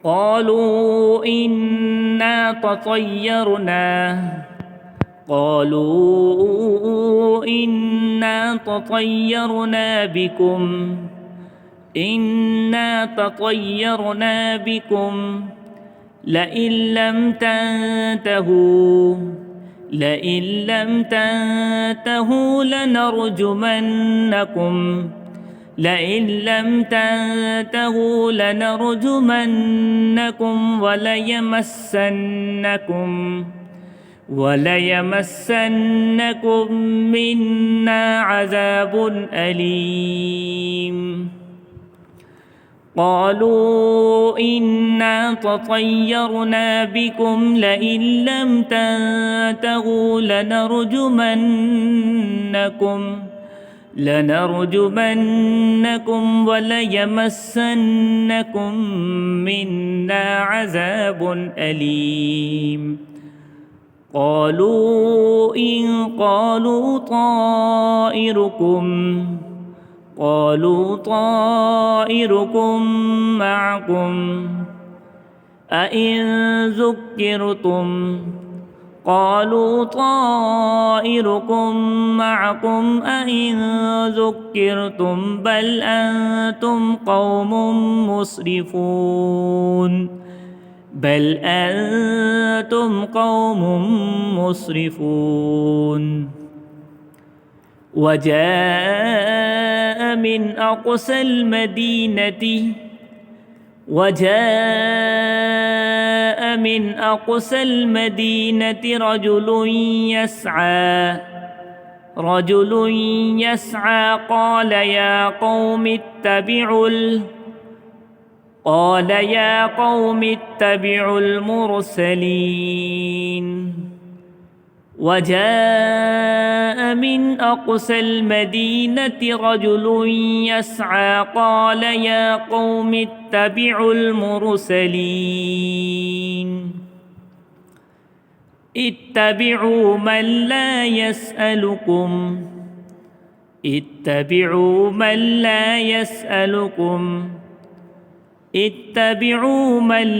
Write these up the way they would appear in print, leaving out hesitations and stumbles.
قالوا إنا تطيرنا بكم لئن لم تنتهوا لنرجمنكم وليمسنكم منا عذاب أليم. قالوا إنا تطيرنا بكم لئن لم تنتهوا لنرجمنكم وليمسنكم منا عذاب أليم. قالوا طائركم معكم أئن ذكرتم بل أنتم قوم مسرفون. وجاء من أقصى المدينة رجل يسعى قال يا قوم اتبعوا المرسلين. وجاء من أقصى المدينة رجل يسعى قال يا قوم اتبعوا المرسلين. اتبعوا من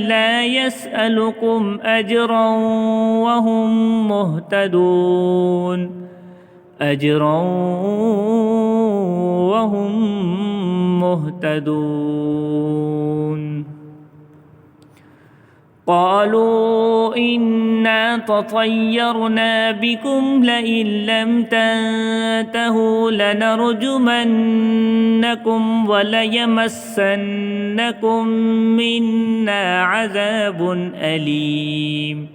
لا يسألكم أجرا وهم مهتدون. قالوا إنا تطيرنا بكم لئن لم تنتهوا لنرجمنكم وليمسنكم منا عذاب أليم.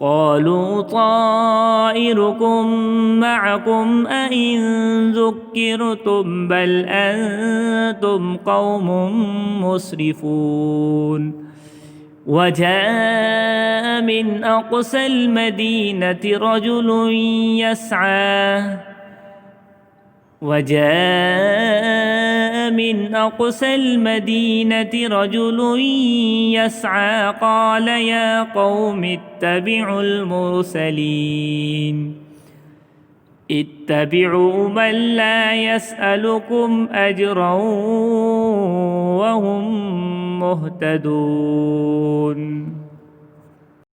قالوا طائركم معكم أئن ذكرتم بل أنتم قوم مسرفون. وجاء من أقصى المدينة رجل يسعى قال يا قوم اتبعوا المرسلين. اتبعوا من لا يسألكم أجرا وهم مهتدون.